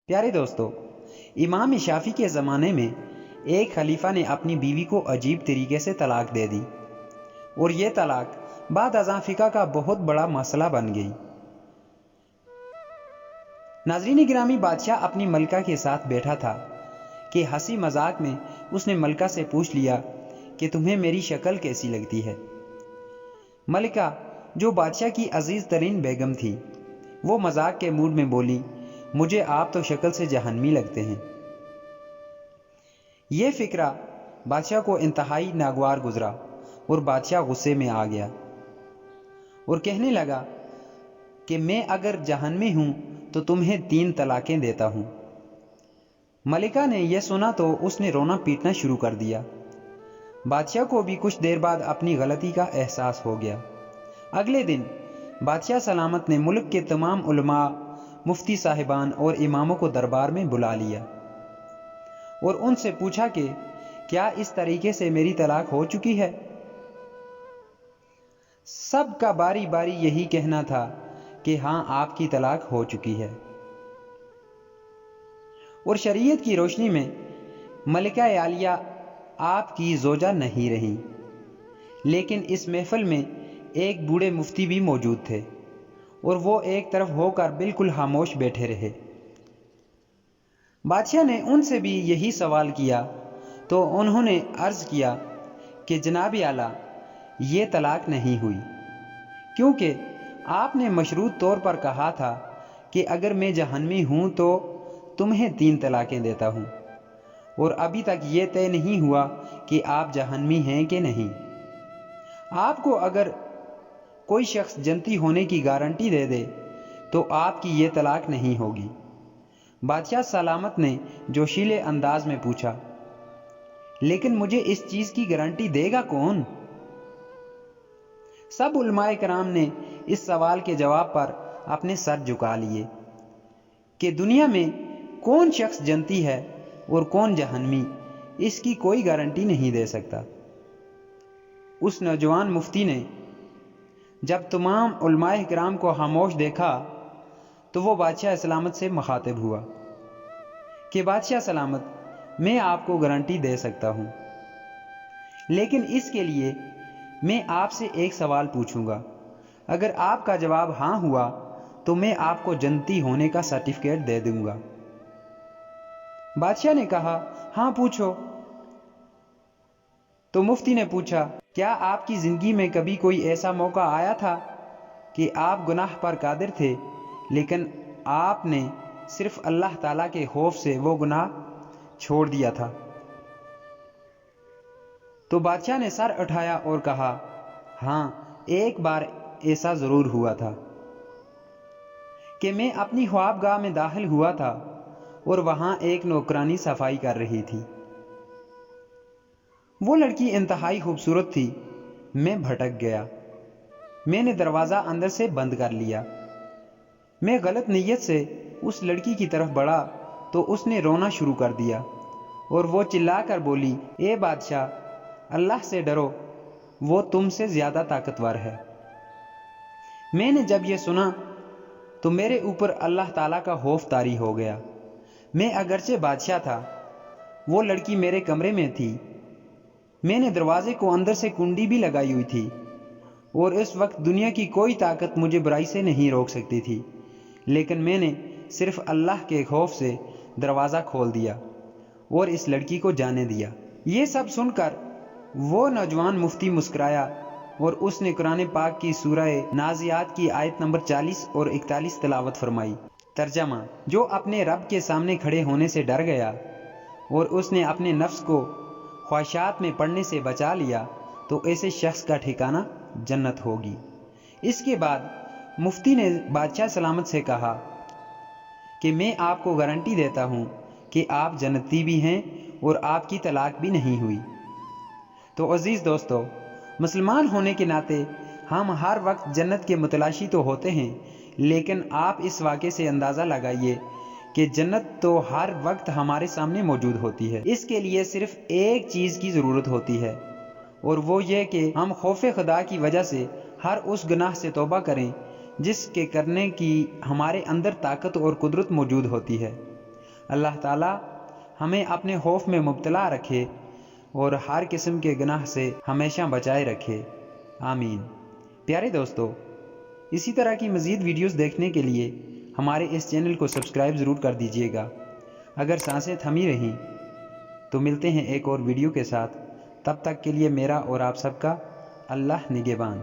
پیارے دوستو، امام شافعی کے زمانے میں ایک خلیفہ نے اپنی بیوی کو عجیب طریقے سے طلاق دے دی اور یہ طلاق بعد ازاں فقہ کا بہت بڑا مسئلہ بن گئی۔ ناظرین گرامی، بادشاہ اپنی ملکہ کے ساتھ بیٹھا تھا کہ ہنسی مذاق میں اس نے ملکہ سے پوچھ لیا کہ تمہیں میری شکل کیسی لگتی ہے؟ ملکہ، جو بادشاہ کی عزیز ترین بیگم تھی، وہ مذاق کے موڈ میں بولی، مجھے آپ تو شکل سے جہنمی لگتے ہیں۔ یہ فقرہ بادشاہ کو انتہائی ناگوار گزرا اور بادشاہ غصے میں آ گیا اور کہنے لگا کہ میں اگر جہنمی ہوں تو تمہیں 3 طلاقیں دیتا ہوں۔ ملکہ نے یہ سنا تو اس نے رونا پیٹنا شروع کر دیا۔ بادشاہ کو بھی کچھ دیر بعد اپنی غلطی کا احساس ہو گیا۔ اگلے دن بادشاہ سلامت نے ملک کے تمام علماء، مفتی صاحبان اور اماموں کو دربار میں بلا لیا اور ان سے پوچھا کہ کیا اس طریقے سے میری طلاق ہو چکی ہے؟ سب کا باری باری یہی کہنا تھا کہ ہاں، آپ کی طلاق ہو چکی ہے۔ اور شریعت کی روشنی میں ملکہ عالیہ آپ کی زوجہ نہیں رہی، لیکن اس محفل میں ایک بوڑھے مفتی بھی موجود تھے اور وہ ایک طرف ہو کر بالکل خاموش بیٹھے رہے۔ بادشاہ نے ان سے بھی یہی سوال کیا تو انہوں نے عرض کیا کہ جناب اعلیٰ، یہ طلاق نہیں ہوئی، کیونکہ آپ نے مشروط طور پر کہا تھا کہ اگر میں جہنمی ہوں تو تمہیں 3 طلاقیں دیتا ہوں، اور ابھی تک یہ طے نہیں ہوا کہ آپ جہنمی ہیں کہ نہیں۔ آپ کو اگر کوئی شخص جنتی ہونے کی گارنٹی دے دے تو آپ کی یہ طلاق نہیں ہوگی۔ بادشاہ سلامت نے جوشیلے انداز میں پوچھا، لیکن مجھے اس چیز کی گارنٹی دے گا کون؟ سب علماء کرام نے اس سوال کے جواب پر اپنے سر جھکا لیے کہ دنیا میں کون شخص جنتی ہے اور کون جہنمی، اس کی کوئی گارنٹی نہیں دے سکتا۔ اس نوجوان مفتی نے جب تمام علماء کرام کو خاموش دیکھا تو وہ بادشاہ سلامت سے مخاطب ہوا کہ بادشاہ سلامت، میں آپ کو گارنٹی دے سکتا ہوں، لیکن اس کے لیے میں آپ سے ایک سوال پوچھوں گا۔ اگر آپ کا جواب ہاں ہوا تو میں آپ کو جنتی ہونے کا سرٹیفکیٹ دے دوں گا۔ بادشاہ نے کہا، ہاں پوچھو۔ تو مفتی نے پوچھا، کیا آپ کی زندگی میں کبھی کوئی ایسا موقع آیا تھا کہ آپ گناہ پر قادر تھے لیکن آپ نے صرف اللہ تعالیٰ کے خوف سے وہ گناہ چھوڑ دیا تھا؟ تو بادشاہ نے سر اٹھایا اور کہا، ہاں، ایک بار ایسا ضرور ہوا تھا کہ میں اپنی خوابگاہ میں داخل ہوا تھا اور وہاں ایک نوکرانی صفائی کر رہی تھی۔ وہ لڑکی انتہائی خوبصورت تھی۔ میں بھٹک گیا۔ میں نے دروازہ اندر سے بند کر لیا۔ میں غلط نیت سے اس لڑکی کی طرف بڑھا تو اس نے رونا شروع کر دیا اور وہ چلا کر بولی، اے بادشاہ، اللہ سے ڈرو، وہ تم سے زیادہ طاقتور ہے۔ میں نے جب یہ سنا تو میرے اوپر اللہ تعالیٰ کا خوف طاری ہو گیا۔ میں اگرچہ بادشاہ تھا، وہ لڑکی میرے کمرے میں تھی۔ میں نے دروازے کو اندر سے کنڈی بھی لگائی ہوئی تھی اور اس وقت دنیا کی کوئی طاقت مجھے برائی سے نہیں روک سکتی تھی، لیکن میں نے صرف اللہ کے خوف سے دروازہ کھول دیا اور اس لڑکی کو جانے دیا۔ یہ سب سن کر وہ نوجوان مفتی مسکرایا اور اس نے قرآن پاک کی سورہ نازعات کی آیت نمبر 40 اور 41 تلاوت فرمائی۔ ترجمہ: جو اپنے رب کے سامنے کھڑے ہونے سے ڈر گیا اور اس نے اپنے نفس کو خواہشات میں پڑنے سے بچا لیا تو ایسے شخص کا ٹھکانہ جنت ہوگی۔ اس کے بعد مفتی نے بادشاہ سلامت سے کہا کہ میں آپ کو گارنٹی دیتا ہوں کہ آپ جنتی بھی ہیں اور آپ کی طلاق بھی نہیں ہوئی۔ تو عزیز دوستو، مسلمان ہونے کے ناطے ہم ہر وقت جنت کے متلاشی تو ہوتے ہیں، لیکن آپ اس واقعے سے اندازہ لگائیے کہ جنت تو ہر وقت ہمارے سامنے موجود ہوتی ہے۔ اس کے لیے صرف ایک چیز کی ضرورت ہوتی ہے، اور وہ یہ کہ ہم خوف خدا کی وجہ سے ہر اس گناہ سے توبہ کریں جس کے کرنے کی ہمارے اندر طاقت اور قدرت موجود ہوتی ہے۔ اللہ تعالیٰ ہمیں اپنے خوف میں مبتلا رکھے اور ہر قسم کے گناہ سے ہمیشہ بچائے رکھے، آمین۔ پیارے دوستو، اسی طرح کی مزید ویڈیوز دیکھنے کے لیے ہمارے اس چینل کو سبسکرائب ضرور کر دیجیے گا۔ اگر سانسیں تھمی رہیں تو ملتے ہیں ایک اور ویڈیو کے ساتھ، تب تک کے لیے میرا اور آپ سب کا اللہ نگہبان۔